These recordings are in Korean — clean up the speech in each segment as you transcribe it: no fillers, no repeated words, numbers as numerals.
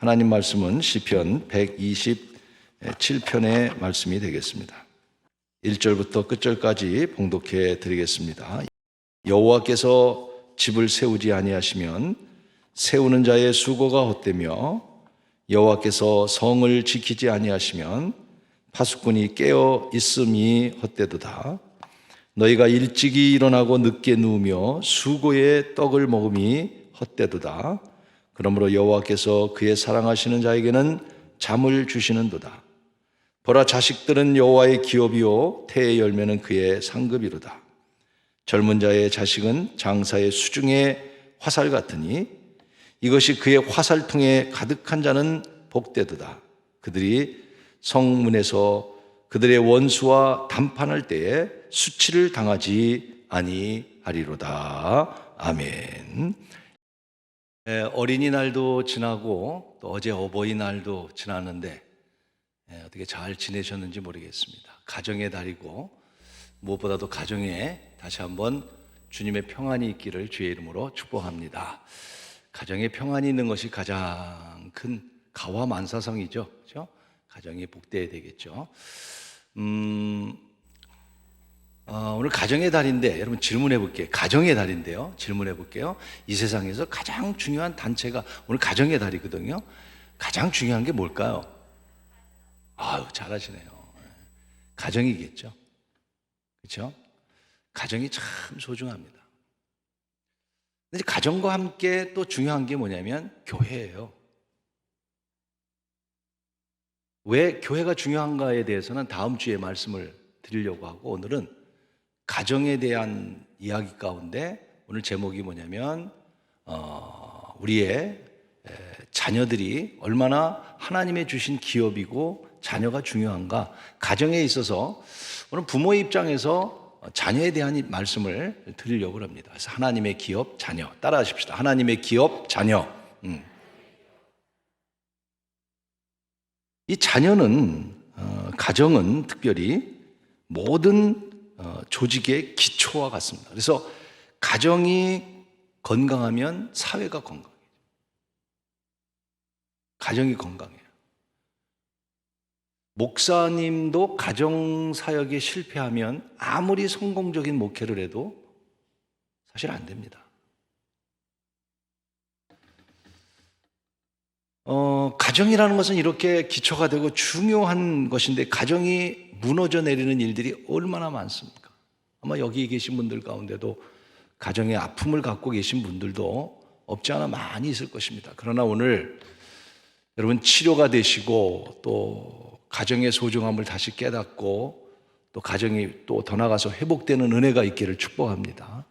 하나님 말씀은 시편 127편의 말씀이 되겠습니다. 1절부터 끝절까지 봉독해 드리겠습니다. 여호와께서 집을 세우지 아니하시면 세우는 자의 수고가 헛되며 여호와께서 성을 지키지 아니하시면 파수꾼이 깨어 있음이 헛되도다. 너희가 일찍이 일어나고 늦게 누우며 수고의 떡을 먹음이 헛되도다. 그러므로 여호와께서 그의 사랑하시는 자에게는 잠을 주시는도다. 보라, 자식들은 여호와의 기업이요 태의 열매는 그의 상급이로다. 젊은 자의 자식은 장사의 수중의 화살 같으니 이것이 그의 화살통에 가득한 자는 복되도다. 그들이 성문에서 그들의 원수와 담판할 때에 수치를 당하지 아니하리로다. 아멘. 어린이날도 지나고 또 어제 어버이날도 지났는데 어떻게 잘 지내셨는지 모르겠습니다. 가정의 달이고 무엇보다도 가정에 다시 한번 주님의 평안이 있기를 주의 이름으로 축복합니다. 가정에 평안이 있는 것이 가장 큰 가화만사성이죠. 그렇죠? 가정이 복되어야 되겠죠. 오늘 가정의 달인데 여러분 질문해 볼게요. 가정의 달인데요. 질문해 볼게요. 이 세상에서 가장 중요한 단체가 오늘 가정의 달이거든요. 가장 중요한 게 뭘까요? 아유, 잘하시네요. 가정이겠죠. 그렇죠? 가정이 참 소중합니다. 근데 가정과 함께 또 중요한 게 뭐냐면 교회예요. 왜 교회가 중요한가에 대해서는 다음 주에 말씀을 드리려고 하고 오늘은 가정에 대한 이야기 가운데 오늘 제목이 뭐냐면 우리의 자녀들이 얼마나 하나님의 주신 기업이고 자녀가 중요한가. 가정에 있어서 오늘 부모의 입장에서 자녀에 대한 말씀을 드리려고 합니다. 그래서 하나님의 기업, 자녀 따라 하십시다. 하나님의 기업, 자녀. 이 자녀는 가정은 특별히 모든 조직의 기초와 같습니다. 그래서 가정이 건강하면 사회가 건강해요. 가정이 건강해요. 목사님도 가정 사역에 실패하면 아무리 성공적인 목회를 해도 사실 안 됩니다. 가정이라는 것은 이렇게 기초가 되고 중요한 것인데 가정이 무너져 내리는 일들이 얼마나 많습니까? 아마 여기 계신 분들 가운데도 가정의 아픔을 갖고 계신 분들도 없지 않아 많이 있을 것입니다. 그러나 오늘 여러분 치료가 되시고 또 가정의 소중함을 다시 깨닫고 또 가정이 또 더 나아가서 회복되는 은혜가 있기를 축복합니다.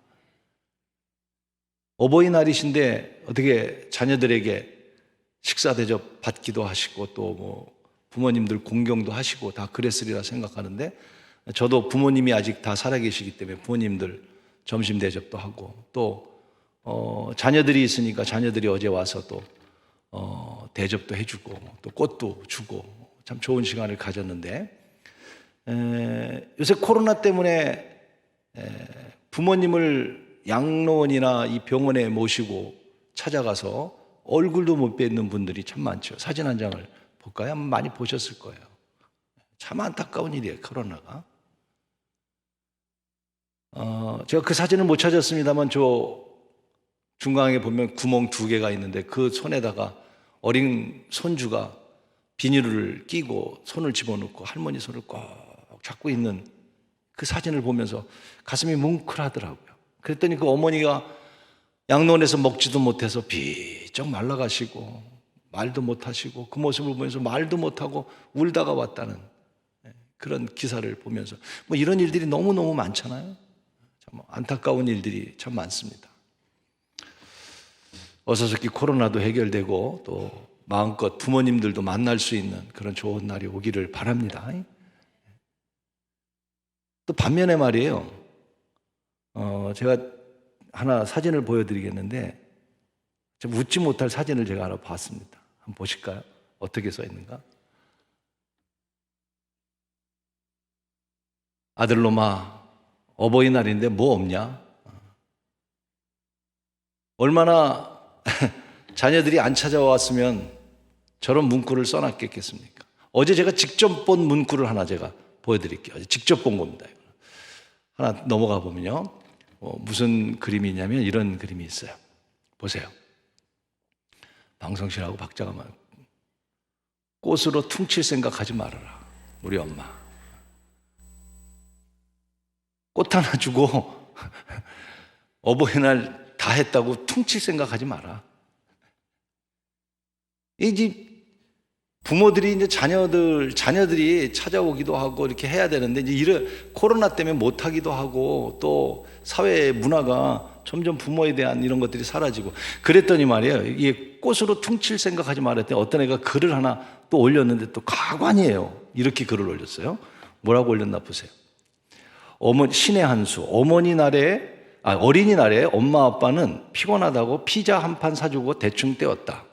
어버이날이신데 어떻게 자녀들에게 식사 대접 받기도 하시고 또 뭐 부모님들 공경도 하시고 다 그랬으리라 생각하는데 저도 부모님이 아직 다 살아계시기 때문에 부모님들 점심 대접도 하고 또 자녀들이 있으니까 자녀들이 어제 와서 또 대접도 해주고 또 꽃도 주고 참 좋은 시간을 가졌는데 요새 코로나 때문에 부모님을 양로원이나 이 병원에 모시고 찾아가서 얼굴도 못 뵙는 분들이 참 많죠. 사진 한 장을 볼까요? 많이 보셨을 거예요. 참 안타까운 일이에요, 코로나가. 제가 그 사진을 못 찾았습니다만 저 중간에 보면 구멍 2개가 있는데 그 손에다가 어린 손주가 비닐을 끼고 손을 집어넣고 할머니 손을 꼭 잡고 있는 그 사진을 보면서 가슴이 뭉클하더라고요. 그랬더니 그 어머니가 양로원에서 먹지도 못해서 비쩍 말라가시고 말도 못하시고 그 모습을 보면서 말도 못하고 울다가 왔다는 그런 기사를 보면서 뭐 이런 일들이 너무너무 많잖아요. 참 안타까운 일들이 참 많습니다. 어서서히 코로나도 해결되고 또 마음껏 부모님들도 만날 수 있는 그런 좋은 날이 오기를 바랍니다. 또 반면에 말이에요. 제가 하나 사진을 보여드리겠는데 좀 웃지 못할 사진을 제가 하나 봤습니다. 한번 보실까요? 어떻게 써 있는가? 아들놈아, 어버이날인데 뭐 없냐? 얼마나 자녀들이 안 찾아왔으면 저런 문구를 써놨겠습니까? 어제 제가 직접 본 문구를 하나 제가 보여드릴게요. 직접 본 겁니다. 하나 넘어가 보면요. 무슨 그림이 있냐면 이런 그림이 있어요. 보세요. 방성실하고 박자가 막 꽃으로 퉁칠 생각하지 말아라. 우리 엄마. 꽃 하나 주고 어버이날 다 했다고 퉁칠 생각하지 마라. 이제 부모들이 이제 자녀들이 찾아오기도 하고 이렇게 해야 되는데 이제 이런 코로나 때문에 못 하기도 하고 또 사회의 문화가 점점 부모에 대한 이런 것들이 사라지고 그랬더니 말이에요. 이게 꽃으로 퉁칠 생각하지 말았더니 어떤 애가 글을 하나 또 올렸는데 또 가관이에요. 이렇게 글을 올렸어요. 뭐라고 올렸나 보세요. 신의 한 수. 어린이날에 엄마 아빠는 피곤하다고 피자 한 판 사주고 대충 때웠다.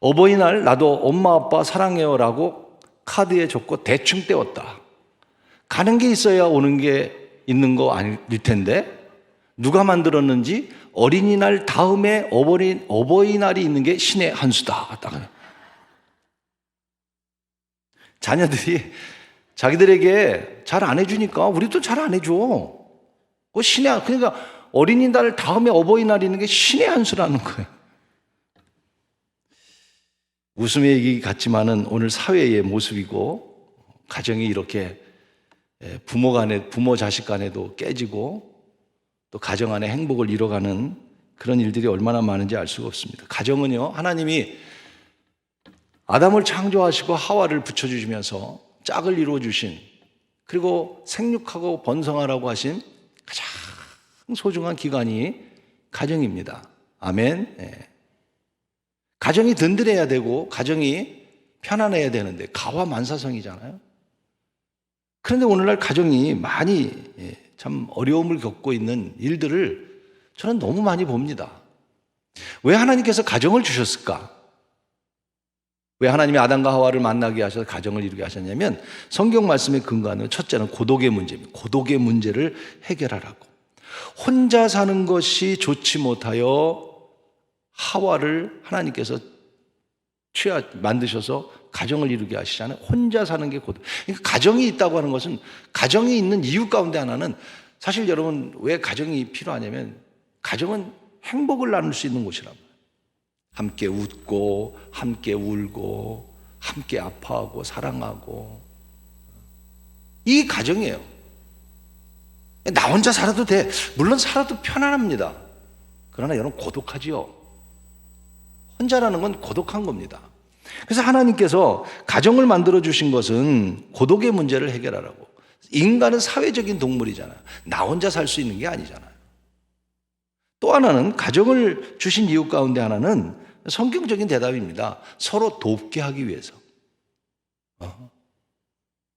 어버이날 나도 엄마 아빠 사랑해요 라고 카드에 적고 대충 때웠다. 가는 게 있어야 오는 게 있는 거 아닐 텐데 누가 만들었는지 어린이날 다음에 어버이날이 있는 게 신의 한 수다. 자녀들이 자기들에게 잘 안 해주니까 우리도 잘 안 해줘. 그러니까 어린이날 다음에 어버이날이 있는 게 신의 한 수라는 거예요. 웃음의 얘기 같지만은 오늘 사회의 모습이고 가정이 이렇게 부모 자식 간에도 깨지고 또 가정 안에 행복을 잃어가는 그런 일들이 얼마나 많은지 알 수가 없습니다. 가정은요, 하나님이 아담을 창조하시고 하와를 붙여주시면서 짝을 이루어주신 그리고 생육하고 번성하라고 하신 가장 소중한 기관이 가정입니다. 아멘. 네. 가정이 든든해야 되고 가정이 편안해야 되는데 가화만사성이잖아요. 그런데 오늘날 가정이 많이 참 어려움을 겪고 있는 일들을 저는 너무 많이 봅니다. 왜 하나님께서 가정을 주셨을까? 왜 하나님이 아담과 하와를 만나게 하셔서 가정을 이루게 하셨냐면 성경 말씀에 근거하는 첫째는 고독의 문제입니다. 고독의 문제를 해결하라고. 혼자 사는 것이 좋지 못하여 하와를 하나님께서 만드셔서 가정을 이루게 하시잖아요. 혼자 사는 게 고독. 그러니까 가정이 있다고 하는 것은 가정이 있는 이유 가운데 하나는 사실 여러분 왜 가정이 필요하냐면 가정은 행복을 나눌 수 있는 곳이란 말이에요. 함께 웃고 함께 울고 함께 아파하고 사랑하고 이게 가정이에요. 나 혼자 살아도 돼. 물론 살아도 편안합니다. 그러나 여러분 고독하지요. 혼자라는 건 고독한 겁니다. 그래서 하나님께서 가정을 만들어 주신 것은 고독의 문제를 해결하라고. 인간은 사회적인 동물이잖아요. 나 혼자 살 수 있는 게 아니잖아요. 또 하나는 가정을 주신 이유 가운데 하나는 성경적인 대답입니다. 서로 돕게 하기 위해서.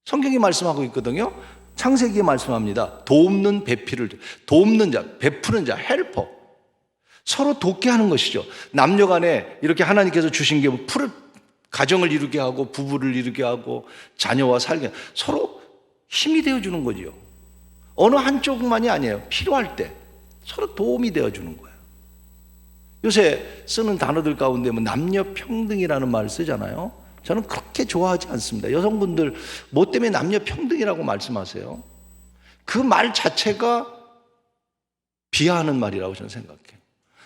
성경이 말씀하고 있거든요. 창세기에 말씀합니다. 돕는 배필을, 돕는 자, 베푸는 자, 헬퍼. 서로 돕게 하는 것이죠. 남녀 간에 이렇게 하나님께서 주신 게 가정을 이루게 하고 부부를 이루게 하고 자녀와 살게 서로 힘이 되어주는 거지요. 어느 한쪽만이 아니에요. 필요할 때 서로 도움이 되어주는 거예요. 요새 쓰는 단어들 가운데 뭐 남녀 평등이라는 말을 쓰잖아요. 저는 그렇게 좋아하지 않습니다. 여성분들 뭐 때문에 남녀 평등이라고 말씀하세요? 그 말 자체가 비하하는 말이라고 저는 생각해요.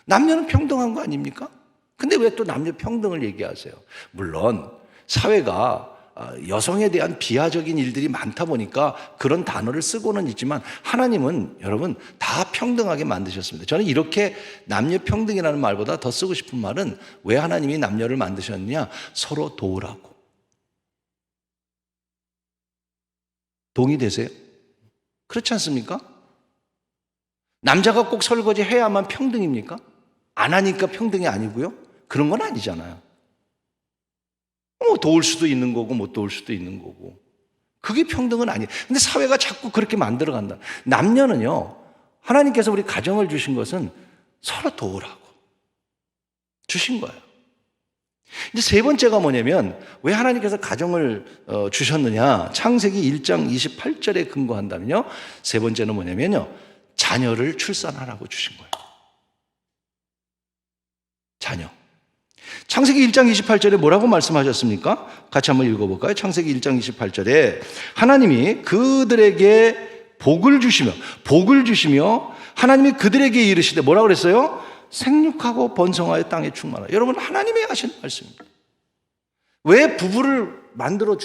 남녀는 평등한 거 아닙니까? 근데 왜 또 남녀 평등을 얘기하세요? 물론 사회가 여성에 대한 비하적인 일들이 많다 보니까 그런 단어를 쓰고는 있지만 하나님은 여러분 다 평등하게 만드셨습니다. 저는 이렇게 남녀 평등이라는 말보다 더 쓰고 싶은 말은 왜 하나님이 남녀를 만드셨느냐? 서로 도우라고. 동의되세요? 그렇지 않습니까? 남자가 꼭 설거지 해야만 평등입니까? 안 하니까 평등이 아니고요. 그런 건 아니잖아요. 뭐 도울 수도 있는 거고 못 도울 수도 있는 거고. 그게 평등은 아니에요. 근데 사회가 자꾸 그렇게 만들어 간다. 남녀는요. 하나님께서 우리 가정을 주신 것은 서로 도우라고 주신 거예요. 이제 세 번째가 뭐냐면 왜 하나님께서 가정을 주셨느냐? 창세기 1장 28절에 근거한다면요. 세 번째는 뭐냐면요. 자녀를 출산하라고 주신 거예요. 자녀. 창세기 1장 28절에 뭐라고 말씀하셨습니까? 같이 한번 읽어볼까요? 창세기 1장 28절에 하나님이 그들에게 복을 주시며 하나님이 그들에게 이르시되 뭐라고 그랬어요? 생육하고 번성하여 땅에 충만하라. 여러분, 하나님이 하신 말씀입니다. 왜 부부를 만들어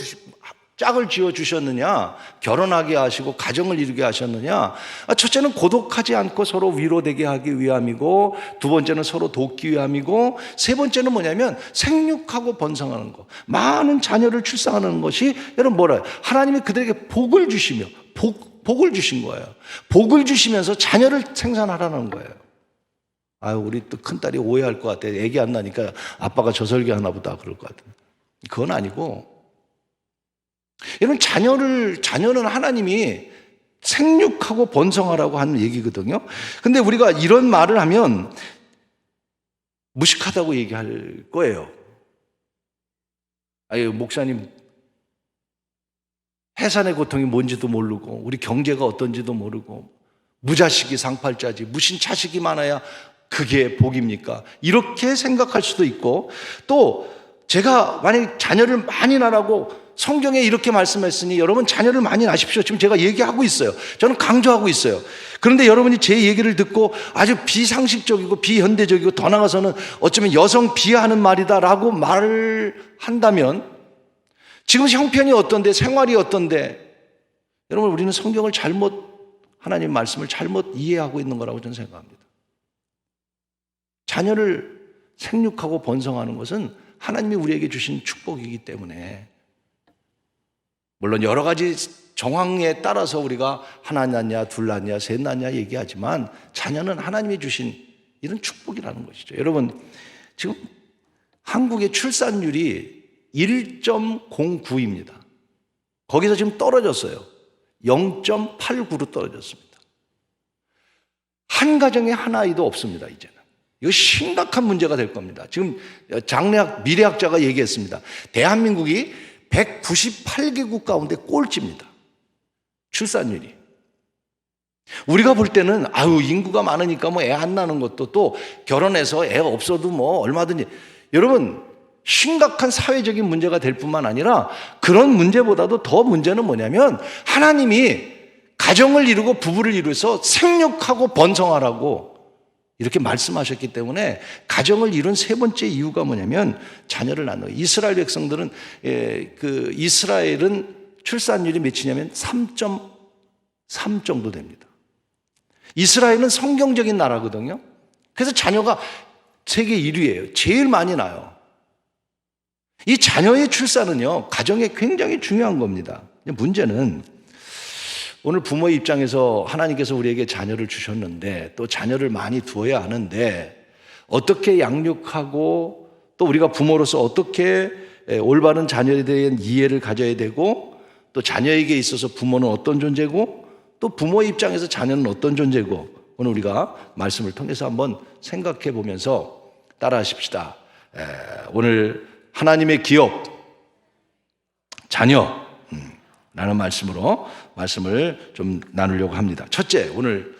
짝을 지어 주셨느냐? 결혼하게 하시고 가정을 이루게 하셨느냐? 첫째는 고독하지 않고 서로 위로되게 하기 위함이고, 두 번째는 서로 돕기 위함이고, 세 번째는 뭐냐면 생육하고 번성하는 것, 많은 자녀를 출산하는 것이, 여러분 뭐라요? 하나님이 그들에게 복을 주시며 복을 주신 거예요. 복을 주시면서 자녀를 생산하라는 거예요. 아유, 우리 또 큰딸이 오해할 것 같아. 애기 안 나니까 아빠가 저 설교하나 보다 그럴 것 같아. 그건 아니고, 여러분, 자녀는 하나님이 생육하고 번성하라고 하는 얘기거든요. 근데 우리가 이런 말을 하면 무식하다고 얘기할 거예요. 아유, 목사님, 해산의 고통이 뭔지도 모르고, 우리 경제가 어떤지도 모르고, 무자식이 상팔자지, 무슨 자식이 많아야 그게 복입니까? 이렇게 생각할 수도 있고, 또 제가 만약 자녀를 많이 낳으라고 성경에 이렇게 말씀했으니 여러분 자녀를 많이 낳으십시오. 지금 제가 얘기하고 있어요. 저는 강조하고 있어요. 그런데 여러분이 제 얘기를 듣고 아주 비상식적이고 비현대적이고 더 나아가서는 어쩌면 여성 비하하는 말이다라고 말을 한다면, 지금 형편이 어떤데, 생활이 어떤데, 여러분 우리는 성경을 하나님 말씀을 잘못 이해하고 있는 거라고 저는 생각합니다. 자녀를 생육하고 번성하는 것은 하나님이 우리에게 주신 축복이기 때문에, 물론 여러 가지 정황에 따라서 우리가 하나 낳냐, 둘 낳냐, 셋 낳냐 얘기하지만 자녀는 하나님이 주신 이런 축복이라는 것이죠. 여러분, 지금 한국의 출산율이 1.09입니다. 거기서 지금 떨어졌어요. 0.89로 떨어졌습니다. 한 가정에 한 아이도 없습니다, 이제는. 이거 심각한 문제가 될 겁니다. 지금 미래학자가 얘기했습니다. 대한민국이 198개국 가운데 꼴찌입니다. 출산율이. 우리가 볼 때는 인구가 많으니까 애 안 낳는 것도, 또 결혼해서 애 없어도 얼마든지, 여러분 심각한 사회적인 문제가 될 뿐만 아니라 그런 문제보다도 더 문제는 뭐냐면 하나님이 가정을 이루고 부부를 이루어서 생육하고 번성하라고 이렇게 말씀하셨기 때문에 가정을 이룬 세 번째 이유가 뭐냐면 자녀를 낳는 거예요. 이스라엘 백성들은 이스라엘은 출산율이 몇이냐면 3.3 정도 됩니다. 이스라엘은 성경적인 나라거든요. 그래서 자녀가 세계 1위예요. 제일 많이 낳아요. 이 자녀의 출산은요, 가정에 굉장히 중요한 겁니다. 문제는 오늘 부모의 입장에서 하나님께서 우리에게 자녀를 주셨는데, 또 자녀를 많이 두어야 하는데, 어떻게 양육하고 또 우리가 부모로서 어떻게 올바른 자녀에 대한 이해를 가져야 되고, 또 자녀에게 있어서 부모는 어떤 존재고, 또 부모의 입장에서 자녀는 어떤 존재고, 오늘 우리가 말씀을 통해서 한번 생각해 보면서 따라하십시다. 오늘 하나님의 기업, 자녀 라는 말씀을 좀 나누려고 합니다. 첫째, 오늘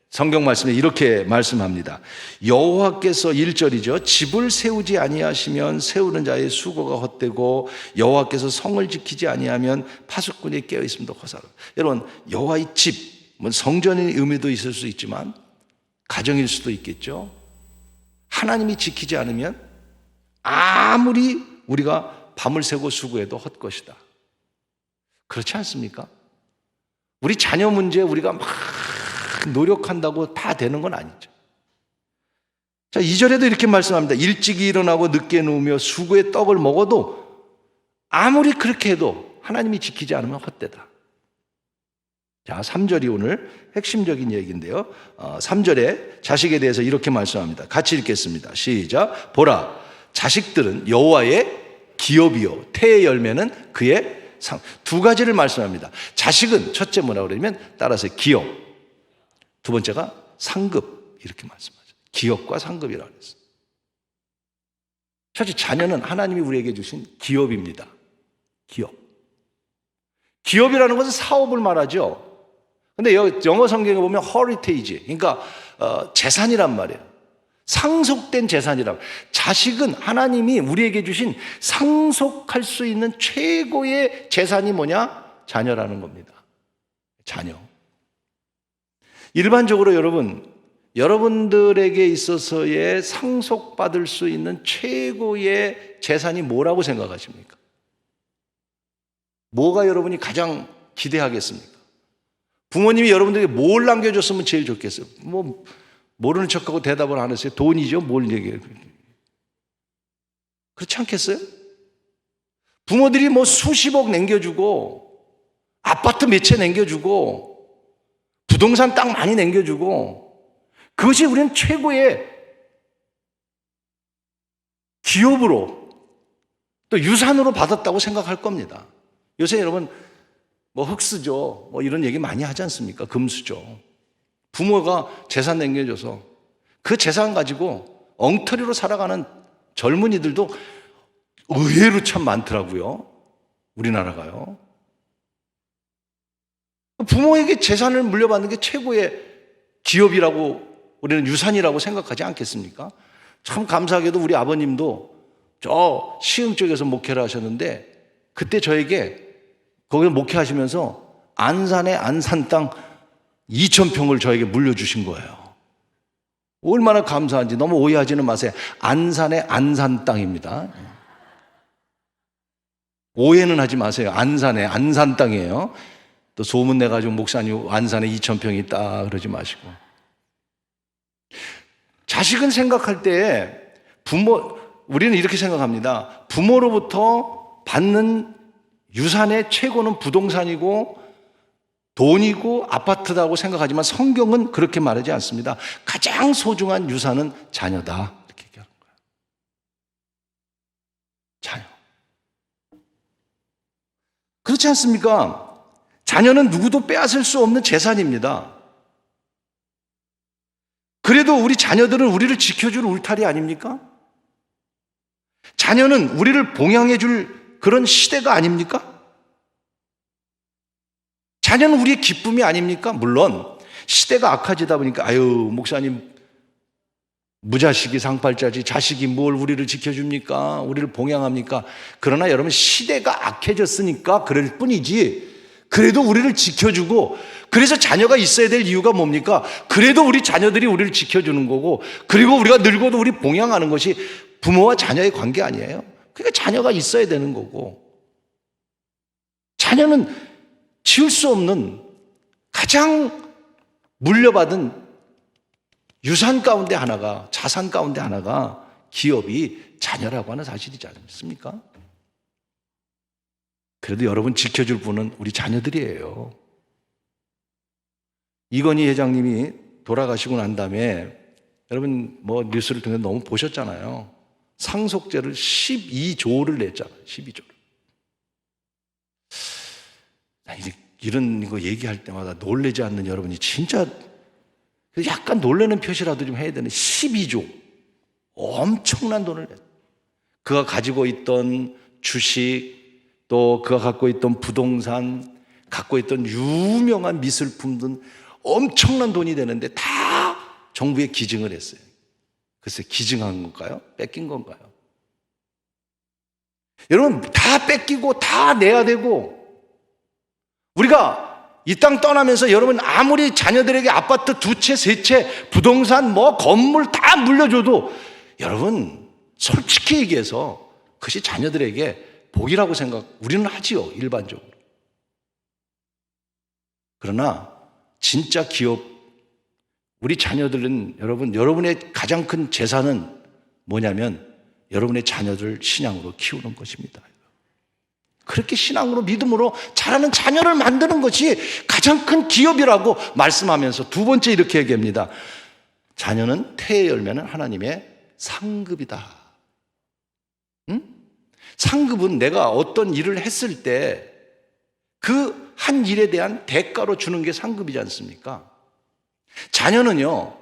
성경 말씀에 이렇게 말씀합니다. 여호와께서 1절이죠. 집을 세우지 아니하시면 세우는 자의 수고가 헛되고 여호와께서 성을 지키지 아니하면 파수꾼이 깨어 있음도 허사라. 여러분, 여호와의 집, 성전의 의미도 있을 수 있지만 가정일 수도 있겠죠. 하나님이 지키지 않으면 아무리 우리가 밤을 새고 수고해도 헛것이다. 그렇지 않습니까? 우리 자녀 문제 우리가 막 노력한다고 다 되는 건 아니죠. 자, 2절에도 이렇게 말씀합니다. 일찍이 일어나고 늦게 누우며 수고의 떡을 먹어도 아무리 그렇게 해도 하나님이 지키지 않으면 헛되다. 자, 3절이 오늘 핵심적인 얘기인데요. 3절에 자식에 대해서 이렇게 말씀합니다. 같이 읽겠습니다. 시작. 보라, 자식들은 여호와의 기업이요 태의 열매는 그의 상. 두 가지를 말씀합니다. 자식은 첫째 뭐라고 그러냐면 따라서 기업, 두 번째가 상급, 이렇게 말씀하죠. 기업과 상급이라고 했어요. 첫째, 자녀는 하나님이 우리에게 주신 기업입니다. 기업이라는 것은 사업을 말하죠. 근데 영어 성경에 보면 heritage, 그러니까 재산이란 말이에요. 상속된 재산이라고. 자식은 하나님이 우리에게 주신 상속할 수 있는 최고의 재산이 뭐냐? 자녀라는 겁니다. 자녀. 일반적으로 여러분들에게 있어서의 상속받을 수 있는 최고의 재산이 뭐라고 생각하십니까? 뭐가 여러분이 가장 기대하겠습니까? 부모님이 여러분들에게 뭘 남겨줬으면 제일 좋겠어요? 모르는 척하고 대답을 안 했어요. 돈이죠. 뭘 얘기해요? 그렇지 않겠어요? 부모들이 수십억 남겨주고 아파트 몇 채 남겨주고 부동산 땅 많이 남겨주고 그것이 우리는 최고의 기업으로 또 유산으로 받았다고 생각할 겁니다. 요새 여러분 흙수저 이런 얘기 많이 하지 않습니까? 금수저. 부모가 재산 남겨줘서 그 재산 가지고 엉터리로 살아가는 젊은이들도 의외로 참 많더라고요. 우리나라가요. 부모에게 재산을 물려받는 게 최고의 기업이라고 우리는 유산이라고 생각하지 않겠습니까? 참 감사하게도 우리 아버님도 저 시흥 쪽에서 목회를 하셨는데 그때 저에게 거기서 목회하시면서 안산의 안산 땅 2,000평을 저에게 물려주신 거예요. 얼마나 감사한지. 너무 오해하지는 마세요. 안산의 안산 땅입니다. 오해는 하지 마세요. 안산의 안산 땅이에요. 또 소문 내가지고 목사님 안산에 2,000평이 있다 그러지 마시고. 자식은 생각할 때 우리는 이렇게 생각합니다. 부모로부터 받는 유산의 최고는 부동산이고 돈이고 아파트라고 생각하지만 성경은 그렇게 말하지 않습니다. 가장 소중한 유산은 자녀다. 이렇게 얘기하는 거예요. 자녀. 그렇지 않습니까? 자녀는 누구도 빼앗을 수 없는 재산입니다. 그래도 우리 자녀들은 우리를 지켜줄 울타리 아닙니까? 자녀는 우리를 봉양해 줄 그런 시대가 아닙니까? 자녀는 우리의 기쁨이 아닙니까? 물론 시대가 악해지다 보니까 목사님 무자식이 상팔자지 자식이 뭘 우리를 지켜줍니까? 우리를 봉양합니까? 그러나 여러분 시대가 악해졌으니까 그럴 뿐이지 그래도 우리를 지켜주고 그래서 자녀가 있어야 될 이유가 뭡니까? 그래도 우리 자녀들이 우리를 지켜주는 거고 그리고 우리가 늙어도 우리 봉양하는 것이 부모와 자녀의 관계 아니에요? 그러니까 자녀가 있어야 되는 거고 자녀는 지울 수 없는 가장 물려받은 유산 가운데 하나가 자산 가운데 하나가 기업이 자녀라고 하는 사실이지 않습니까? 그래도 여러분 지켜줄 분은 우리 자녀들이에요. 이건희 회장님이 돌아가시고 난 다음에 여러분 뉴스를 통해 너무 보셨잖아요. 상속제를 12조를 냈잖아요. 12조를. 이런 거 얘기할 때마다 놀라지 않는 여러분이 진짜 약간 놀라는 표시라도 좀 해야 되는 12조. 엄청난 돈을 냈어요. 그가 가지고 있던 주식 또 그가 갖고 있던 부동산 갖고 있던 유명한 미술품 등 엄청난 돈이 되는데 다 정부에 기증을 했어요. 글쎄 기증한 건가요? 뺏긴 건가요? 여러분 다 뺏기고 다 내야 되고 우리가 이 땅 떠나면서 여러분 아무리 자녀들에게 아파트 2채, 3채, 부동산 건물 다 물려줘도 여러분 솔직히 얘기해서 그것이 자녀들에게 복이라고 우리는 하지요. 일반적으로. 그러나 진짜 기업 우리 자녀들은 여러분의 가장 큰 재산은 뭐냐면 여러분의 자녀들 신앙으로 키우는 것입니다. 그렇게 신앙으로 믿음으로 자라는 자녀를 만드는 것이 가장 큰 기업이라고 말씀하면서 두 번째 이렇게 얘기합니다. 자녀는 태의 열매는 하나님의 상급이다. 상급은 내가 어떤 일을 했을 때 그 한 일에 대한 대가로 주는 게 상급이지 않습니까? 자녀는요,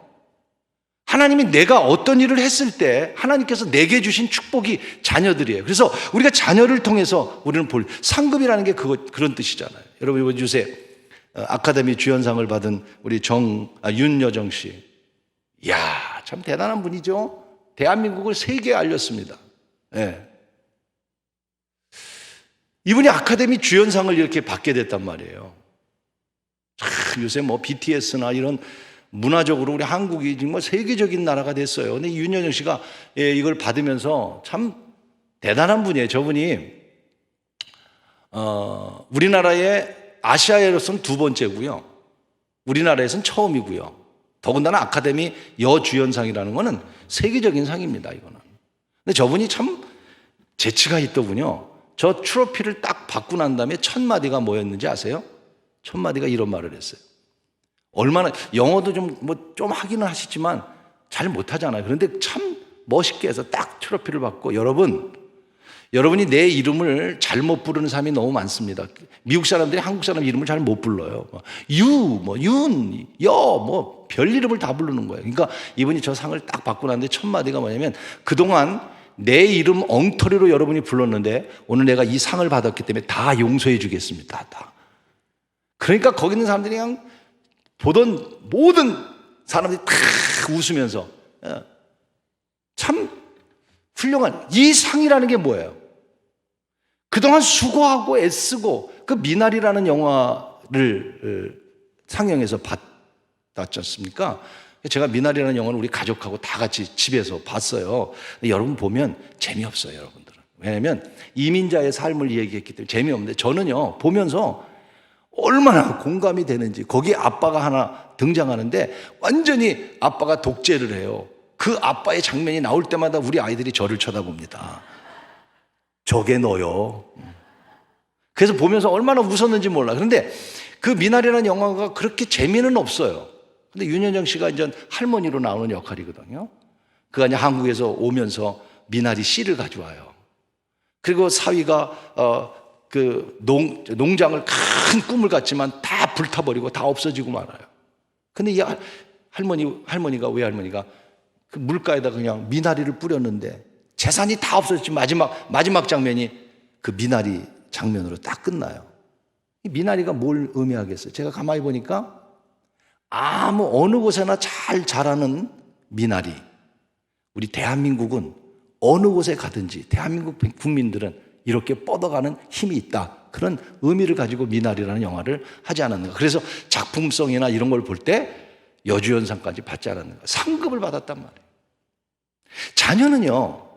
하나님이 내가 어떤 일을 했을 때 하나님께서 내게 주신 축복이 자녀들이에요. 그래서 우리가 자녀를 통해서 우리는 볼 상급이라는 게 그런 뜻이잖아요. 여러분 이번 주에 아카데미 주연상을 받은 우리 윤여정 씨, 이야 참 대단한 분이죠. 대한민국을 세계에 알렸습니다. 예. 이분이 아카데미 주연상을 이렇게 받게 됐단 말이에요. 요새 뭐 BTS나 이런 문화적으로 우리 한국이 정말 세계적인 나라가 됐어요. 근데 윤여정 씨가 이걸 받으면서 참 대단한 분이에요. 저분이 우리나라의 아시아에서는 두 번째고요. 우리나라에서는 처음이고요. 더군다나 아카데미 여주연상이라는 거는 세계적인 상입니다. 이거는. 근데 저분이 참 재치가 있더군요. 저 트로피를 딱 받고 난 다음에 첫 마디가 뭐였는지 아세요? 첫 마디가 이런 말을 했어요. 얼마나 영어도 좀 하기는 하시지만 잘 못하잖아요. 그런데 참 멋있게 해서 딱 트로피를 받고 여러분이 내 이름을 잘못 부르는 사람이 너무 많습니다. 미국 사람들이 한국 사람 이름을 잘 못 불러요. 윤, 별 이름을 다 부르는 거예요. 그러니까 이분이 저 상을 딱 받고 났는데 첫 마디가 뭐냐면 그동안 내 이름 엉터리로 여러분이 불렀는데 오늘 내가 이 상을 받았기 때문에 다 용서해 주겠습니다. 다. 그러니까 거기 있는 사람들이 그냥 보던 모든 사람들이 다 웃으면서 참 훌륭한 이 상이라는 게 뭐예요? 그동안 수고하고 애쓰고 그 미나리라는 영화를 상영해서 봤지 않습니까? 제가 미나리라는 영화를 우리 가족하고 다 같이 집에서 봤어요. 여러분 보면 재미없어요, 여러분들은. 왜냐하면 이민자의 삶을 얘기했기 때문에 재미없는데 저는요, 보면서 얼마나 공감이 되는지. 거기 아빠가 하나 등장하는데 완전히 아빠가 독재를 해요. 그 아빠의 장면이 나올 때마다 우리 아이들이 저를 쳐다봅니다. 저게 너요. 그래서 보면서 얼마나 웃었는지 몰라. 그런데 그 미나리라는 영화가 그렇게 재미는 없어요. 근데 윤여정 씨가 이제 할머니로 나오는 역할이거든요. 그가 이제 한국에서 오면서 미나리 씨를 가져와요. 그리고 사위가 그 농장을 큰 꿈을 갖지만 다 불타버리고 다 없어지고 말아요. 근데 이 할머니가 외할머니가 그 물가에다 그냥 미나리를 뿌렸는데 재산이 다 없어졌지. 마지막 장면이 그 미나리 장면으로 딱 끝나요. 이 미나리가 뭘 의미하겠어요? 제가 가만히 보니까 어느 곳에나 잘 자라는 미나리. 우리 대한민국은 어느 곳에 가든지 대한민국 국민들은 이렇게 뻗어가는 힘이 있다. 그런 의미를 가지고 미나리라는 영화를 하지 않았는가. 그래서 작품성이나 이런 걸 볼 때 여주연상까지 받지 않았는가. 상급을 받았단 말이에요. 자녀는요,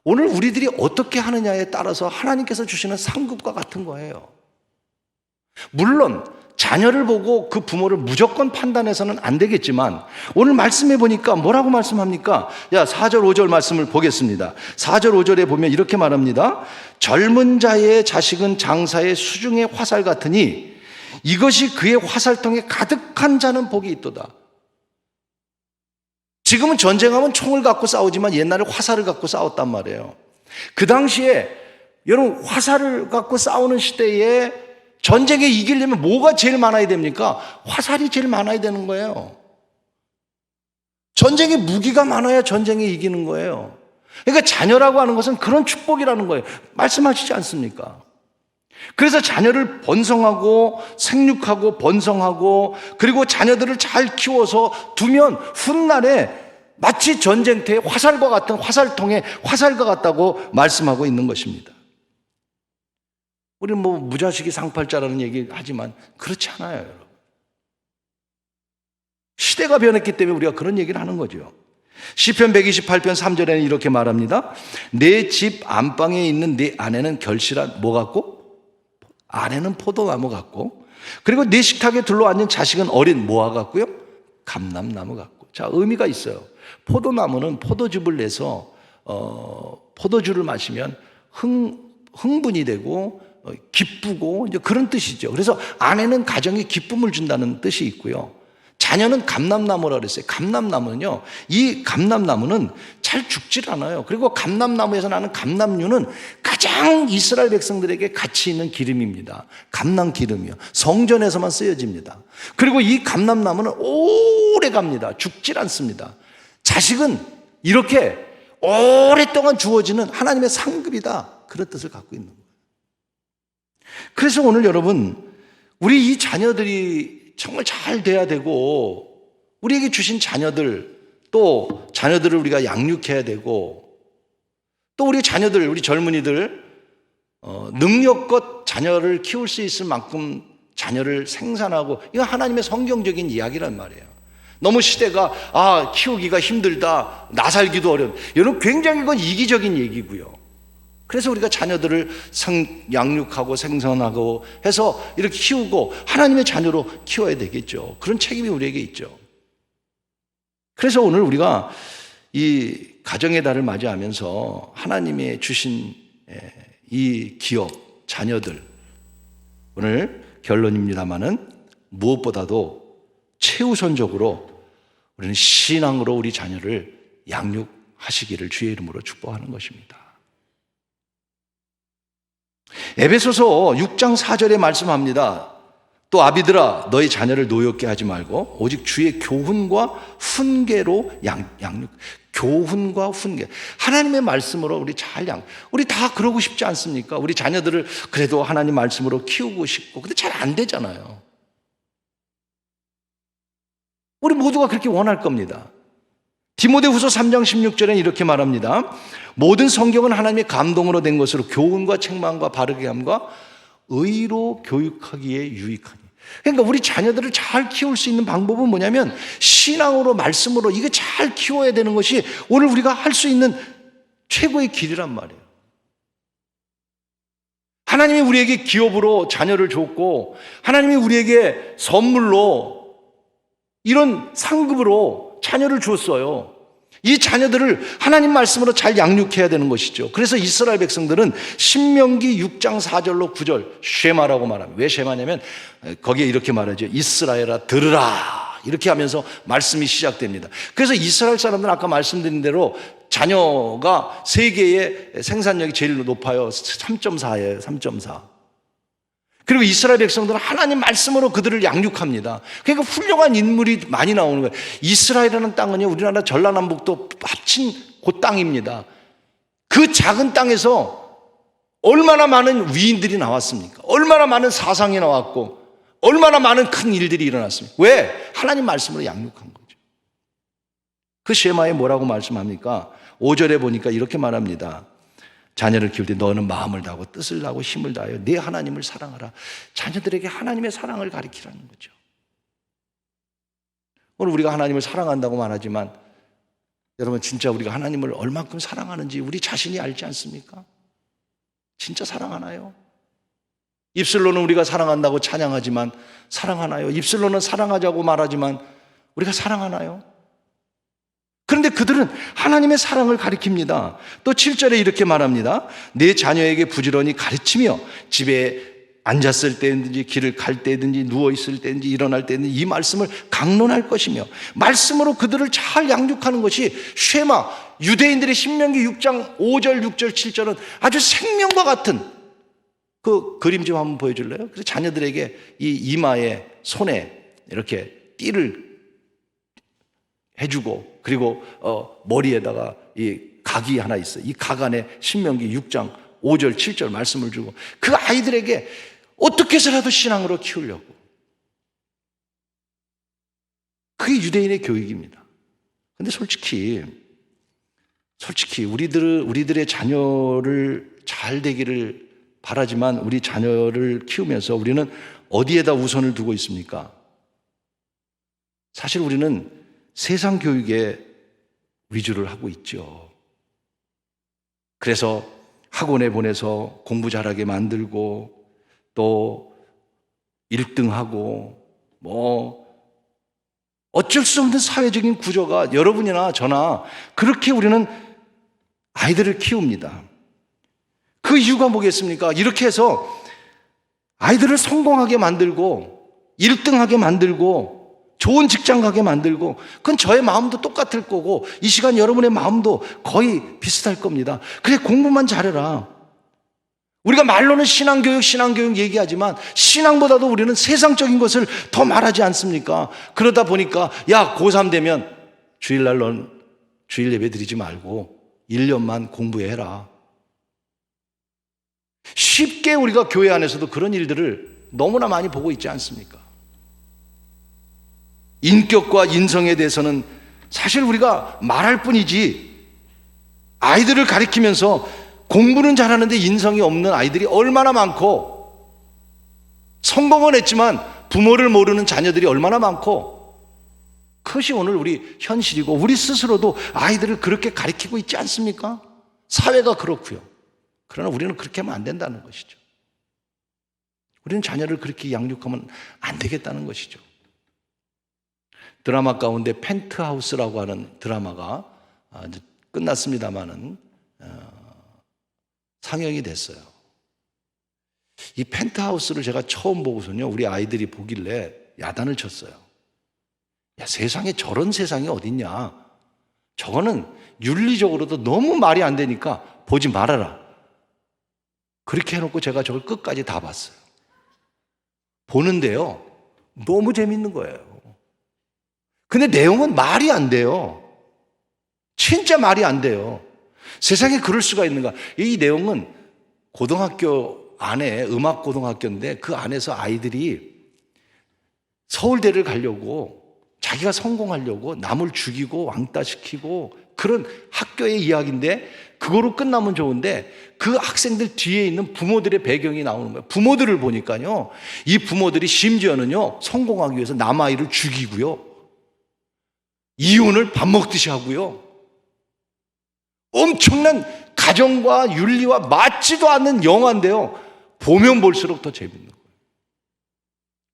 오늘 우리들이 어떻게 하느냐에 따라서 하나님께서 주시는 상급과 같은 거예요. 물론 자녀를 보고 그 부모를 무조건 판단해서는 안 되겠지만 오늘 말씀해 보니까 뭐라고 말씀합니까? 4절 5절 말씀을 보겠습니다. 4절 5절에 보면 이렇게 말합니다. 젊은 자의 자식은 장사의 수중의 화살 같으니 이것이 그의 화살통에 가득한 자는 복이 있도다. 지금은 전쟁하면 총을 갖고 싸우지만 옛날에 화살을 갖고 싸웠단 말이에요. 그 당시에 여러분 화살을 갖고 싸우는 시대에 전쟁에 이기려면 뭐가 제일 많아야 됩니까? 화살이 제일 많아야 되는 거예요. 전쟁에 무기가 많아야 전쟁에 이기는 거예요. 그러니까 자녀라고 하는 것은 그런 축복이라는 거예요. 말씀하시지 않습니까? 그래서 자녀를 번성하고 생육하고 번성하고 그리고 자녀들을 잘 키워서 두면 훗날에 마치 전쟁터의 화살과 같은 화살통에 화살과 같다고 말씀하고 있는 것입니다. 우리는 무자식이 상팔자라는 얘기 하지만 그렇지 않아요, 여러분. 시대가 변했기 때문에 우리가 그런 얘기를 하는 거죠. 시편 128편 3절에는 이렇게 말합니다. 내 집 안방에 있는 네 아내는 결실한 뭐 같고? 아내는 포도나무 같고, 그리고 네 식탁에 둘러앉은 자식은 어린 뭐와 같고요? 감람나무 같고. 자, 의미가 있어요. 포도나무는 포도즙을 내서 포도주를 마시면 흥분이 되고 기쁘고 이제 그런 뜻이죠. 그래서 아내는 가정에 기쁨을 준다는 뜻이 있고요. 자녀는 감람나무라고 그랬어요. 감람나무는요, 이 감람나무는 잘 죽질 않아요. 그리고 감람나무에서 나는 감람류는 가장 이스라엘 백성들에게 가치 있는 기름입니다. 감람기름이요. 성전에서만 쓰여집니다. 그리고 이 감람나무는 오래 갑니다. 죽질 않습니다. 자식은 이렇게 오랫동안 주어지는 하나님의 상급이다. 그런 뜻을 갖고 있는 거예요. 그래서 오늘 여러분, 우리 이 자녀들이 정말 잘 돼야 되고, 우리에게 주신 자녀들 또 자녀들을 우리가 양육해야 되고, 또 우리 자녀들, 우리 젊은이들 능력껏 자녀를 키울 수 있을 만큼 자녀를 생산하고, 이건 하나님의 성경적인 이야기란 말이에요. 너무 시대가 키우기가 힘들다, 나 살기도 어려운, 여러분 굉장히 그건 이기적인 얘기고요. 그래서 우리가 자녀들을 양육하고 생산하고 해서 이렇게 키우고 하나님의 자녀로 키워야 되겠죠. 그런 책임이 우리에게 있죠. 그래서 오늘 우리가 이 가정의 달을 맞이하면서 하나님이 주신 이 기업, 자녀들, 오늘 결론입니다마는 무엇보다도 최우선적으로 우리는 신앙으로 우리 자녀를 양육하시기를 주의 이름으로 축복하는 것입니다. 에베소서 6장 4절에 말씀합니다. 또 아비들아 너희 자녀를 노엽게 하지 말고 오직 주의 교훈과 훈계로 양육. 교훈과 훈계. 하나님의 말씀으로 우리 우리 다 그러고 싶지 않습니까? 우리 자녀들을 그래도 하나님 말씀으로 키우고 싶고, 근데 잘 안 되잖아요. 우리 모두가 그렇게 원할 겁니다. 디모데후서 3장 16절에는 이렇게 말합니다. 모든 성경은 하나님의 감동으로 된 것으로 교훈과 책망과 바르게 함과 의로 교육하기에 유익하니. 그러니까 우리 자녀들을 잘 키울 수 있는 방법은 뭐냐면 신앙으로, 말씀으로 이게 잘 키워야 되는 것이 오늘 우리가 할 수 있는 최고의 길이란 말이에요. 하나님이 우리에게 기업으로 자녀를 줬고, 하나님이 우리에게 선물로 이런 상급으로 자녀를 줬어요. 이 자녀들을 하나님 말씀으로 잘 양육해야 되는 것이죠. 그래서 이스라엘 백성들은 신명기 6장 4절로 9절 쉐마라고 말합니다. 왜 쉐마냐면 거기에 이렇게 말하죠. 이스라엘아 들으라, 이렇게 하면서 말씀이 시작됩니다. 그래서 이스라엘 사람들은 아까 말씀드린 대로 자녀가 세계의 생산력이 제일 높아요. 3.4예요. 3.4. 그리고 이스라엘 백성들은 하나님 말씀으로 그들을 양육합니다. 그러니까 훌륭한 인물이 많이 나오는 거예요. 이스라엘이라는 땅은요, 우리나라 전라남북도 합친 그 땅입니다. 그 작은 땅에서 얼마나 많은 위인들이 나왔습니까? 얼마나 많은 사상이 나왔고, 얼마나 많은 큰 일들이 일어났습니까? 왜? 하나님 말씀으로 양육한 거죠. 그 쉐마에 뭐라고 말씀합니까? 5절에 보니까 이렇게 말합니다. 자녀를 키울 때 너는 마음을 다하고 뜻을 다하고 힘을 다하여 네 하나님을 사랑하라. 자녀들에게 하나님의 사랑을 가르치라는 거죠. 오늘 우리가 하나님을 사랑한다고 말하지만 여러분 진짜 우리가 하나님을 얼만큼 사랑하는지 우리 자신이 알지 않습니까? 진짜 사랑하나요? 입술로는 우리가 사랑한다고 찬양하지만 사랑하나요? 입술로는 사랑하자고 말하지만 우리가 사랑하나요? 그런데 그들은 하나님의 사랑을 가리킵니다. 또 7절에 이렇게 말합니다. 내 자녀에게 부지런히 가르치며 집에 앉았을 때든지 길을 갈 때든지 누워있을 때든지 일어날 때든지 이 말씀을 강론할 것이며, 말씀으로 그들을 잘 양육하는 것이 쉐마, 유대인들의 신명기 6장 5절 6절 7절은 아주 생명과 같은 그 그림 좀 한번 보여줄래요? 그래서 자녀들에게 이 이마에 손에 이렇게 띠를 해주고, 그리고 머리에다가 이 각이 하나 있어요. 이 각 안에 신명기 6장 5절 7절 말씀을 주고 그 아이들에게 어떻게 해서라도 신앙으로 키우려고. 그게 유대인의 교육입니다. 근데 솔직히 우리들의 자녀를 잘 되기를 바라지만 우리 자녀를 키우면서 우리는 어디에다 우선을 두고 있습니까? 사실 우리는 세상 교육에 위주를 하고 있죠. 그래서 학원에 보내서 공부 잘하게 만들고 또 1등하고 어쩔 수 없는 사회적인 구조가 여러분이나 저나 그렇게 우리는 아이들을 키웁니다. 그 이유가 뭐겠습니까? 이렇게 해서 아이들을 성공하게 만들고 1등하게 만들고 좋은 직장 가게 만들고, 그건 저의 마음도 똑같을 거고 이 시간 여러분의 마음도 거의 비슷할 겁니다. 그래, 공부만 잘해라. 우리가 말로는 신앙교육 얘기하지만 신앙보다도 우리는 세상적인 것을 더 말하지 않습니까? 그러다 보니까 야, 고3 되면 주일날 넌 주일 예배 드리지 말고 1년만 공부해라. 쉽게 우리가 교회 안에서도 그런 일들을 너무나 많이 보고 있지 않습니까? 인격과 인성에 대해서는 사실 우리가 말할 뿐이지 아이들을 가리키면서 공부는 잘하는데 인성이 없는 아이들이 얼마나 많고, 성공은 했지만 부모를 모르는 자녀들이 얼마나 많고, 그것이 오늘 우리 현실이고, 우리 스스로도 아이들을 그렇게 가리키고 있지 않습니까? 사회가 그렇고요. 그러나 우리는 그렇게 하면 안 된다는 것이죠. 우리는 자녀를 그렇게 양육하면 안 되겠다는 것이죠. 드라마 가운데 펜트하우스라고 하는 드라마가 끝났습니다마는 상영이 됐어요. 이 펜트하우스를 제가 처음 보고서는요, 우리 아이들이 보길래 야단을 쳤어요. 야, 세상에 저런 세상이 어딨냐. 저거는 윤리적으로도 너무 말이 안 되니까 보지 말아라. 그렇게 해놓고 제가 저걸 끝까지 다 봤어요. 보는데요, 너무 재밌는 거예요. 근데 내용은 말이 안 돼요. 진짜 말이 안 돼요. 세상에 그럴 수가 있는가. 이 내용은 고등학교 안에 음악고등학교인데 그 안에서 아이들이 서울대를 가려고, 자기가 성공하려고 남을 죽이고 왕따시키고 그런 학교의 이야기인데, 그거로 끝나면 좋은데 그 학생들 뒤에 있는 부모들의 배경이 나오는 거예요. 부모들을 보니까요, 이 부모들이 심지어는요, 성공하기 위해서 남아이를 죽이고요, 이혼을 밥 먹듯이 하고요, 엄청난 가정과 윤리와 맞지도 않는 영화인데요, 보면 볼수록 더 재밌는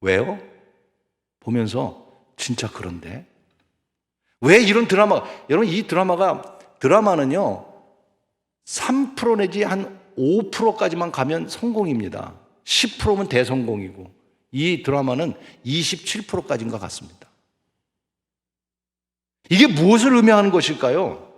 거예요. 왜요? 보면서 진짜 그런데 왜 이런 드라마가, 여러분 이 드라마는요 3% 내지 한 5%까지만 가면 성공입니다. 10%면 대성공이고, 이 드라마는 27%까지인가 같습니다. 이게 무엇을 의미하는 것일까요?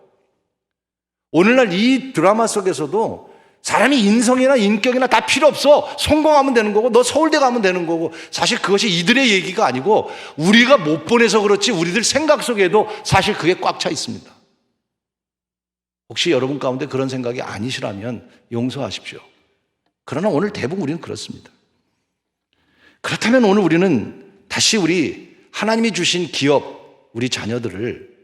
오늘날 이 드라마 속에서도 사람이 인성이나 인격이나 다 필요 없어. 성공하면 되는 거고, 너 서울대 가면 되는 거고, 사실 그것이 이들의 얘기가 아니고 우리가 못 보내서 그렇지 우리들 생각 속에도 사실 그게 꽉 차 있습니다. 혹시 여러분 가운데 그런 생각이 아니시라면 용서하십시오. 그러나 오늘 대부분 우리는 그렇습니다. 그렇다면 오늘 우리는 다시 우리 하나님이 주신 기업, 우리 자녀들을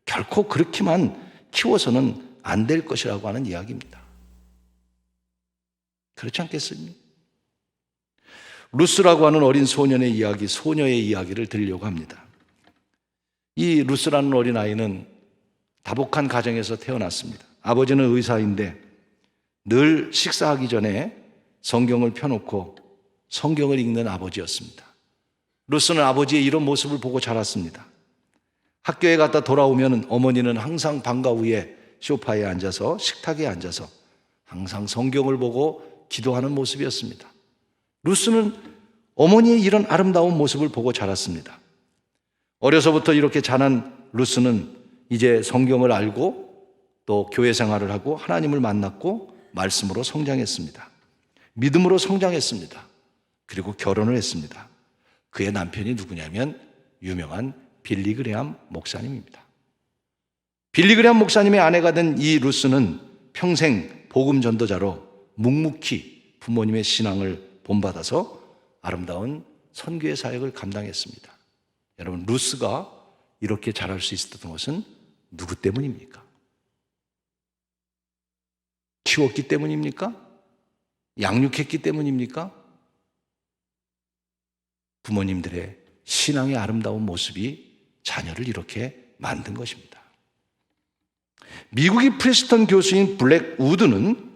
결코 그렇게만 키워서는 안 될 것이라고 하는 이야기입니다. 그렇지 않겠습니까? 루스라고 하는 어린 소년의 이야기, 소녀의 이야기를 들으려고 합니다. 이 루스라는 어린아이는 다복한 가정에서 태어났습니다. 아버지는 의사인데 늘 식사하기 전에 성경을 펴놓고 성경을 읽는 아버지였습니다. 루스는 아버지의 이런 모습을 보고 자랐습니다. 학교에 갔다 돌아오면 어머니는 항상 방과 후에 소파에 앉아서, 식탁에 앉아서 항상 성경을 보고 기도하는 모습이었습니다. 루스는 어머니의 이런 아름다운 모습을 보고 자랐습니다. 어려서부터 이렇게 자란 루스는 이제 성경을 알고 또 교회 생활을 하고 하나님을 만났고 말씀으로 성장했습니다. 믿음으로 성장했습니다. 그리고 결혼을 했습니다. 그의 남편이 누구냐면 유명한 빌리 그레함 목사님입니다. 빌리 그레함 목사님의 아내가 된 이 루스는 평생 복음 전도자로 묵묵히 부모님의 신앙을 본받아서 아름다운 선교의 사역을 감당했습니다. 여러분, 루스가 이렇게 자랄 수 있었던 것은 누구 때문입니까? 키웠기 때문입니까? 양육했기 때문입니까? 부모님들의 신앙의 아름다운 모습이 자녀를 이렇게 만든 것입니다. 미국의 프리스턴 교수인 블랙 우드는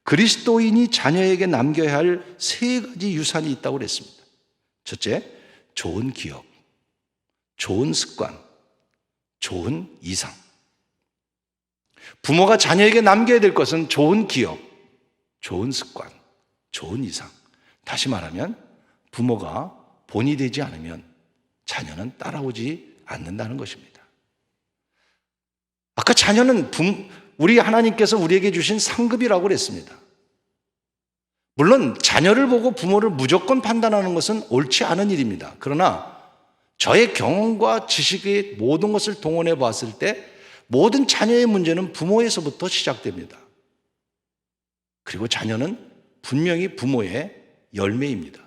그리스도인이 자녀에게 남겨야 할 3가지 유산이 있다고 그랬습니다. 첫째, 좋은 기억, 좋은 습관, 좋은 이상. 부모가 자녀에게 남겨야 될 것은 좋은 기억, 좋은 습관, 좋은 이상. 다시 말하면 부모가 본이 되지 않으면 자녀는 따라오지 않는다는 것입니다. 아까 자녀는 우리 하나님께서 우리에게 주신 상급이라고 그랬습니다. 물론 자녀를 보고 부모를 무조건 판단하는 것은 옳지 않은 일입니다. 그러나 저의 경험과 지식의 모든 것을 동원해 봤을 때 모든 자녀의 문제는 부모에서부터 시작됩니다. 그리고 자녀는 분명히 부모의 열매입니다.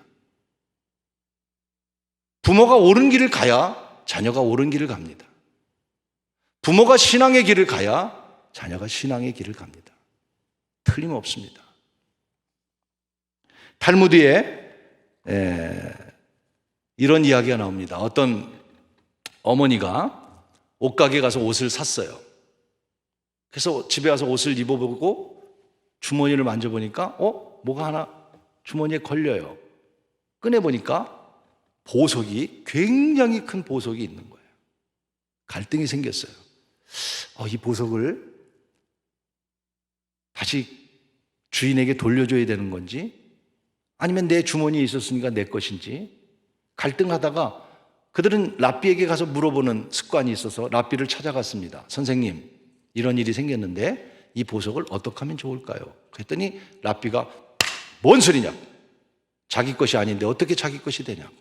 부모가 옳은 길을 가야 자녀가 옳은 길을 갑니다. 부모가 신앙의 길을 가야 자녀가 신앙의 길을 갑니다. 틀림없습니다. 탈무드에 이런 이야기가 나옵니다. 어떤 어머니가 옷가게에 가서 옷을 샀어요. 그래서 집에 와서 옷을 입어보고 주머니를 만져보니까 뭐가 하나 주머니에 걸려요. 꺼내보니까 보석이, 굉장히 큰 보석이 있는 거예요. 갈등이 생겼어요. 이 보석을 다시 주인에게 돌려줘야 되는 건지, 아니면 내 주머니에 있었으니까 내 것인지 갈등하다가 그들은 랍비에게 가서 물어보는 습관이 있어서 랍비를 찾아갔습니다. 선생님, 이런 일이 생겼는데 이 보석을 어떻게 하면 좋을까요? 그랬더니 랍비가 뭔 소리냐? 자기 것이 아닌데 어떻게 자기 것이 되냐고.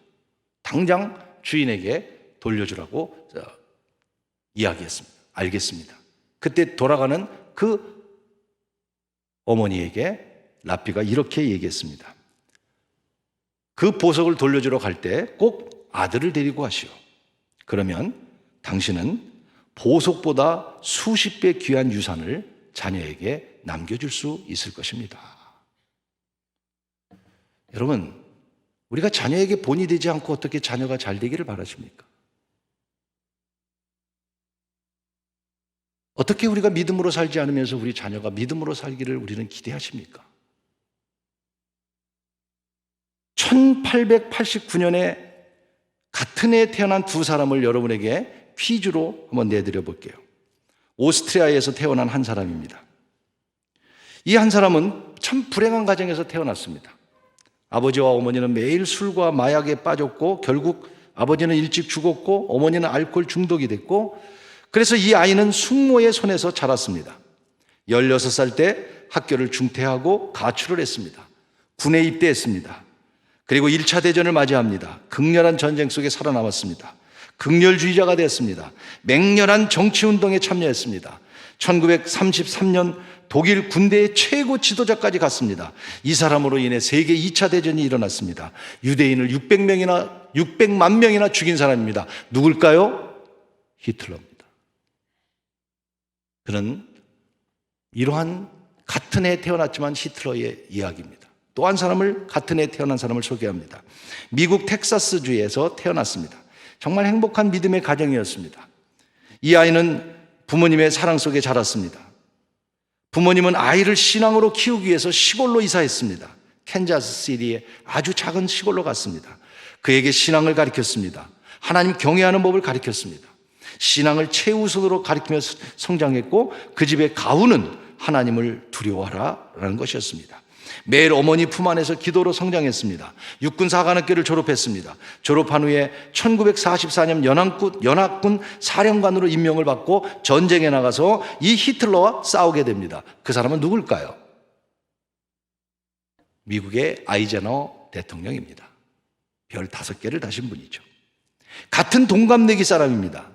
당장 주인에게 돌려주라고 이야기했습니다. 알겠습니다. 그때 돌아가는 그 어머니에게 랍비가 이렇게 얘기했습니다. 그 보석을 돌려주러 갈 때 꼭 아들을 데리고 가시오. 그러면 당신은 보석보다 수십 배 귀한 유산을 자녀에게 남겨줄 수 있을 것입니다. 여러분, 우리가 자녀에게 본이 되지 않고 어떻게 자녀가 잘 되기를 바라십니까? 어떻게 우리가 믿음으로 살지 않으면서 우리 자녀가 믿음으로 살기를 우리는 기대하십니까? 1889년에 같은 해에 태어난 두 사람을 여러분에게 퀴즈로 한번 내드려 볼게요. 오스트리아에서 태어난 한 사람입니다. 이 한 사람은 참 불행한 가정에서 태어났습니다. 아버지와 어머니는 매일 술과 마약에 빠졌고 결국 아버지는 일찍 죽었고 어머니는 알코올 중독이 됐고, 그래서 이 아이는 숙모의 손에서 자랐습니다. 16살 때 학교를 중퇴하고 가출을 했습니다. 군에 입대했습니다. 그리고 1차 대전을 맞이합니다. 극렬한 전쟁 속에 살아남았습니다. 극렬주의자가 되었습니다. 맹렬한 정치운동에 참여했습니다. 1933년 독일 군대의 최고 지도자까지 갔습니다. 이 사람으로 인해 세계 2차 대전이 일어났습니다. 유대인을 600만 명이나 죽인 사람입니다. 누굴까요? 히틀러입니다. 그는 이러한 같은 해에 태어났지만 히틀러의 이야기입니다. 또 한 사람을, 같은 해에 태어난 사람을 소개합니다. 미국 텍사스주에서 태어났습니다. 정말 행복한 믿음의 가정이었습니다. 이 아이는 부모님의 사랑 속에 자랐습니다. 부모님은 아이를 신앙으로 키우기 위해서 시골로 이사했습니다. 캔자스시티의 아주 작은 시골로 갔습니다. 그에게 신앙을 가르쳤습니다. 하나님 경외하는 법을 가르쳤습니다. 신앙을 최우선으로 가르치며 성장했고 그 집의 가훈은 하나님을 두려워하라라는 것이었습니다. 매일 어머니 품 안에서 기도로 성장했습니다. 육군사관학교를 졸업했습니다. 졸업한 후에 1944년 연합군 사령관으로 임명을 받고 전쟁에 나가서 이 히틀러와 싸우게 됩니다. 그 사람은 누굴까요? 미국의 아이젠하워 대통령입니다. 별 5개를 다신 분이죠. 같은 동갑내기 사람입니다.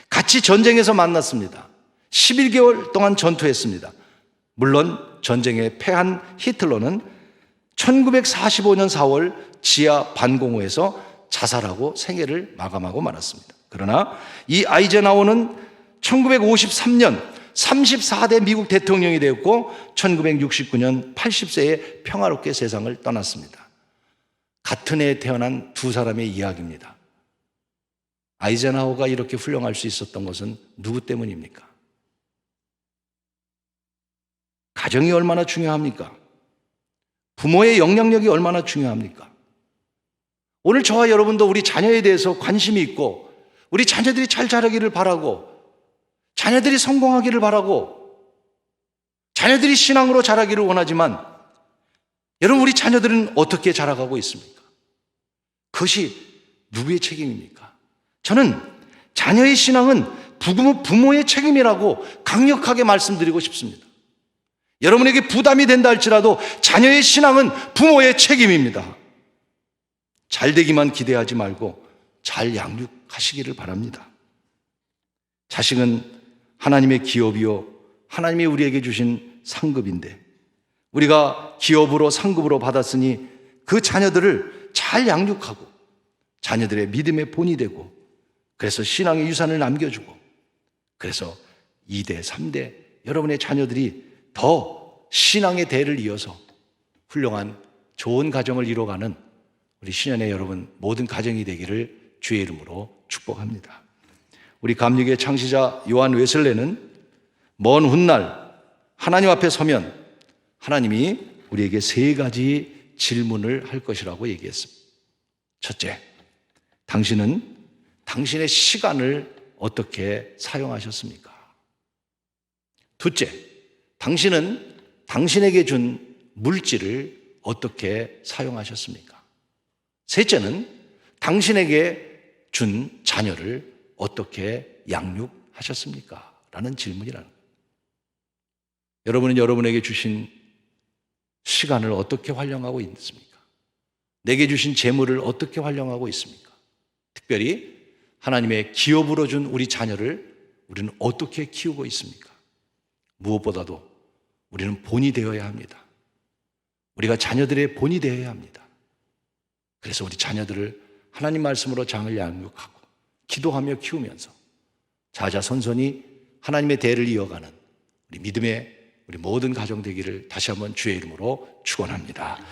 같이 전쟁에서 만났습니다. 11개월 동안 전투했습니다. 물론 전쟁에 패한 히틀러는 1945년 4월 지하 반공호에서 자살하고 생애를 마감하고 말았습니다. 그러나 이 아이젠하워는 1953년 34대 미국 대통령이 되었고 1969년 80세에 평화롭게 세상을 떠났습니다. 같은 해에 태어난 두 사람의 이야기입니다. 아이젠하워가 이렇게 훌륭할 수 있었던 것은 누구 때문입니까? 가정이 얼마나 중요합니까? 부모의 영향력이 얼마나 중요합니까? 오늘 저와 여러분도 우리 자녀에 대해서 관심이 있고 우리 자녀들이 잘 자라기를 바라고 자녀들이 성공하기를 바라고 자녀들이 신앙으로 자라기를 원하지만 여러분, 우리 자녀들은 어떻게 자라가고 있습니까? 그것이 누구의 책임입니까? 저는 자녀의 신앙은 부모의 책임이라고 강력하게 말씀드리고 싶습니다. 여러분에게 부담이 된다 할지라도 자녀의 신앙은 부모의 책임입니다. 잘 되기만 기대하지 말고 잘 양육하시기를 바랍니다. 자식은 하나님의 기업이요 하나님이 우리에게 주신 상급인데 우리가 기업으로 상급으로 받았으니 그 자녀들을 잘 양육하고 자녀들의 믿음의 본이 되고 그래서 신앙의 유산을 남겨주고 그래서 2대, 3대 여러분의 자녀들이 더 신앙의 대를 이어서 훌륭한 좋은 가정을 이뤄가는 우리 신년의 여러분 모든 가정이 되기를 주의 이름으로 축복합니다. 우리 감리교의 창시자 요한 웨슬레는 먼 훗날 하나님 앞에 서면 하나님이 우리에게 3가지 질문을 할 것이라고 얘기했습니다. 첫째, 당신은 당신의 시간을 어떻게 사용하셨습니까? 둘째, 당신은 당신에게 준 물질을 어떻게 사용하셨습니까? 셋째는 당신에게 준 자녀를 어떻게 양육하셨습니까? 라는 질문이라는 거예요. 여러분은 여러분에게 주신 시간을 어떻게 활용하고 있습니까? 내게 주신 재물을 어떻게 활용하고 있습니까? 특별히 하나님의 기업으로 준 우리 자녀를 우리는 어떻게 키우고 있습니까? 무엇보다도 우리는 본이 되어야 합니다. 우리가 자녀들의 본이 되어야 합니다. 그래서 우리 자녀들을 하나님 말씀으로 장을 양육하고 기도하며 키우면서 자자손손이 하나님의 대를 이어가는 우리 믿음의 우리 모든 가정 되기를 다시 한번 주의 이름으로 축원합니다.